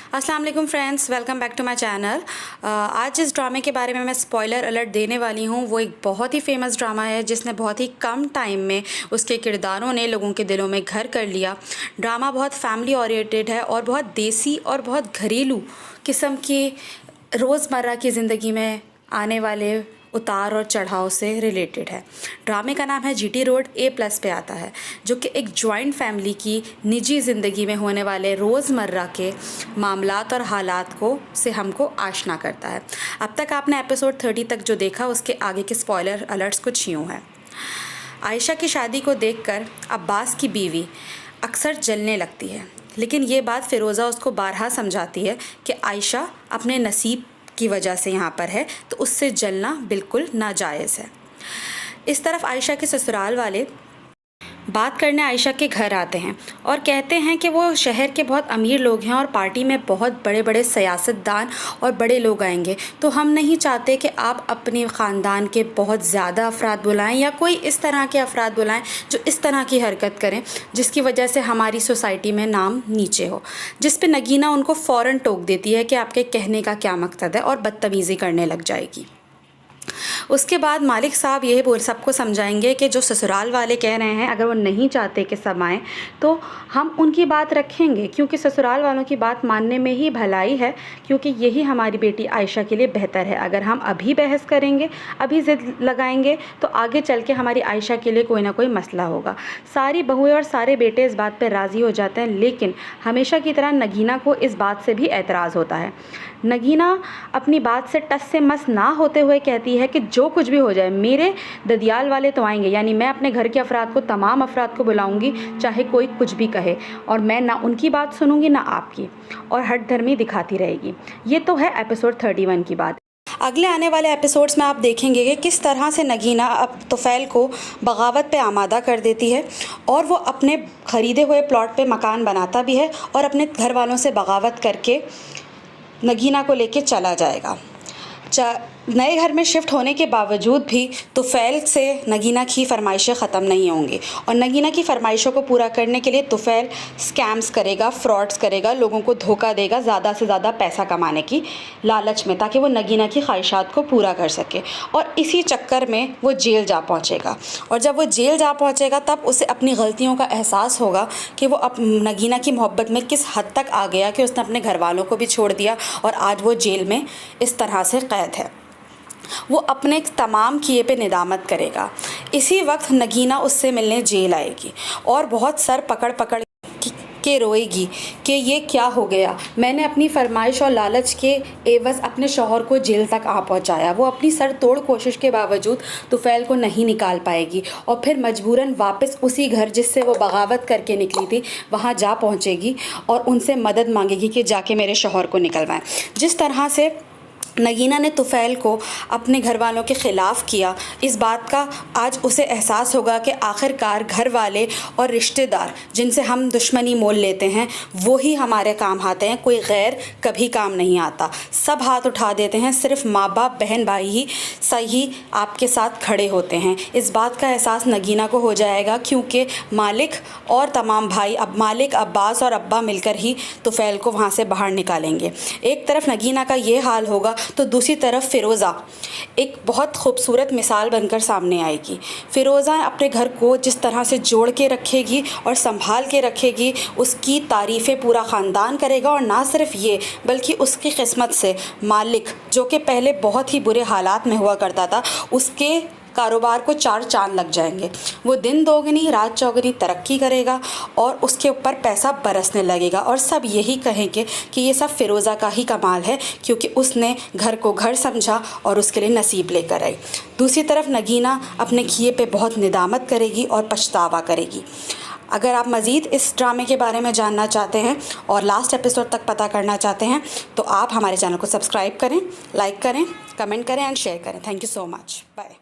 अस्सलाम वालेकुम friends, welcome back to my channel. आज जिस ड्रामे के बारे में मैं स्पॉइलर अलर्ट देने वाली हूँ वो एक बहुत ही फेमस ड्रामा है जिसने बहुत ही कम टाइम में उसके किरदारों ने लोगों के दिलों में घर कर लिया। ड्रामा बहुत फैमिली ओरिएंटेड है और बहुत देसी और बहुत घरेलू किस्म की रोज़मर्रा की ज़िंदगी में आने वाले उतार और चढ़ाव से रिलेटेड है। ड्रामे का नाम है जीटी रोड A+ पे आता है, जो कि एक जॉइंट फैमिली की निजी ज़िंदगी में होने वाले रोज़मर्रा के मामलात और हालात को से हमको आशना करता है। अब तक आपने एपिसोड 30 तक जो देखा उसके आगे के स्पॉइलर अलर्ट्स कुछ यूँ हैं। आयशा की शादी को देखकर अब्बास की बीवी अक्सर जलने लगती है, लेकिन ये बात फ़िरोज़ा उसको बारहा समझाती है कि आयशा अपने नसीब की वजह से यहाँ पर है, तो उससे जलना बिल्कुल नाजायज़ है। इस तरफ आयशा के ससुराल वाले बात करने आयशा के घर आते हैं और कहते हैं कि वो शहर के बहुत अमीर लोग हैं और पार्टी में बहुत बड़े बड़े सियासतदान और बड़े लोग आएंगे, तो हम नहीं चाहते कि आप अपने ख़ानदान के बहुत ज़्यादा अफराद बुलाएं या कोई इस तरह के अफराद बुलाएं जो इस तरह की हरकत करें जिसकी वजह से हमारी सोसाइटी में नाम नीचे हो। जिस पे नगीना उनको फ़ौरन टोक देती है कि आपके कहने का क्या मकसद है और बदतमीज़ी करने लग जाएगी। उसके बाद मालिक साहब ये बोल सबको समझाएंगे कि जो ससुराल वाले कह रहे हैं अगर वो नहीं चाहते कि सब आएँ तो हम उनकी बात रखेंगे, क्योंकि ससुराल वालों की बात मानने में ही भलाई है, क्योंकि यही हमारी बेटी आयशा के लिए बेहतर है। अगर हम अभी बहस करेंगे, अभी ज़िद लगाएंगे तो आगे चल के हमारी आयशा के लिए कोई ना कोई मसला होगा। सारी बहुएं और सारे बेटे इस बात पर राज़ी हो जाते हैं, लेकिन हमेशा की तरह नगीना को इस बात से भी एतराज़ होता है। नगीना अपनी बात से टस से मस ना होते हुए कहती है कि जो कुछ भी हो जाए मेरे ददियाल वाले तो आएंगे, यानी मैं अपने घर के अफराद को, तमाम अफराद को बुलाऊंगी, चाहे कोई कुछ भी कहे, और मैं ना उनकी बात सुनूंगी ना आपकी, और हट धर्मी दिखाती रहेगी। ये तो है एपिसोड 31 की बात। अगले आने वाले एपिसोड्स में आप देखेंगे कि किस तरह से नगीना अब तुफ़ैल को बगावत पे आमादा कर देती है और वो अपने ख़रीदे हुए प्लॉट पे मकान बनाता भी है और अपने घर वालों से बगावत करके नगीना को लेके चला जाएगा। नए घर में शिफ्ट होने के बावजूद भी तुफ़ैल से नगीना की फ़रमाइशें ख़त्म नहीं होंगी और नगीना की फ़रमाइशों को पूरा करने के लिए तुफ़ैल स्कैम्स करेगा, फ्रॉड्स करेगा, लोगों को धोखा देगा ज़्यादा से ज़्यादा पैसा कमाने की लालच में, ताकि वो नगीना की ख्वाहिशात को पूरा कर सके। और इसी चक्कर में वो जेल जा पहुँचेगा, और जब वो जेल जा पहुँचेगा तब उसे अपनी गलतियों का एहसास होगा कि वो नगीना की मोहब्बत में किस हद तक आ गया कि उसने अपने घर वालों को भी छोड़ दिया और आज वो जेल में इस तरह से कैद है। वो अपने तमाम किए पे निदामत करेगा। इसी वक्त नगीना उससे मिलने जेल आएगी और बहुत सर पकड़ पकड़ के रोएगी कि ये क्या हो गया, मैंने अपनी फरमाइश और लालच के एवज़ अपने शौहर को जेल तक आ पहुंचाया। वो अपनी सर तोड़ कोशिश के बावजूद तुफ़ैल को नहीं निकाल पाएगी और फिर मजबूरन वापस उसी घर जिससे वो बगावत करके निकली थी वहाँ जा पहुँचेगी और उनसे मदद मांगेगी कि जाके मेरे शौहर को निकलवाएं। जिस तरह से नगीना ने तुफ़ैल को अपने घर वालों के ख़िलाफ़ किया, इस बात का आज उसे एहसास होगा कि आखिरकार घर वाले और रिश्तेदार जिनसे हम दुश्मनी मोल लेते हैं वो ही हमारे काम आते हैं, कोई गैर कभी काम नहीं आता। सब हाथ उठा देते हैं, सिर्फ माँ बाप बहन भाई ही सही आपके साथ खड़े होते हैं। इस बात का एहसास नगीना को हो जाएगा, क्योंकि मालिक और तमाम भाई, अब मालिक, अब्बास और अब्बा मिलकर ही तुफ़ैल को वहाँ से बाहर निकालेंगे। एक तरफ नगीना का ये हाल होगा तो दूसरी तरफ फ़िरोज़ा एक बहुत खूबसूरत मिसाल बनकर सामने आएगी। फ़िरोज़ा अपने घर को जिस तरह से जोड़ के रखेगी और संभाल के रखेगी, उसकी तारीफ़ें पूरा ख़ानदान करेगा। और ना सिर्फ ये, बल्कि उसकी किस्मत से मालिक, जो कि पहले बहुत ही बुरे हालात में हुआ करता था, उसके कारोबार को 4 चांद लग जाएंगे। वो दिन दोगुनी रात चौगुनी तरक्की करेगा और उसके ऊपर पैसा बरसने लगेगा और सब यही कहेंगे कि ये सब फ़िरोज़ा का ही कमाल है, क्योंकि उसने घर को घर समझा और उसके लिए नसीब लेकर आई। दूसरी तरफ नगीना अपने किए पे बहुत निदामत करेगी और पछतावा करेगी। अगर आप मज़ीद इस ड्रामे के बारे में जानना चाहते हैं और लास्ट एपिसोड तक पता करना चाहते हैं तो आप हमारे चैनल को सब्सक्राइब करें, लाइक करें, कमेंट करें एंड शेयर करें। Thank you so much. Bye.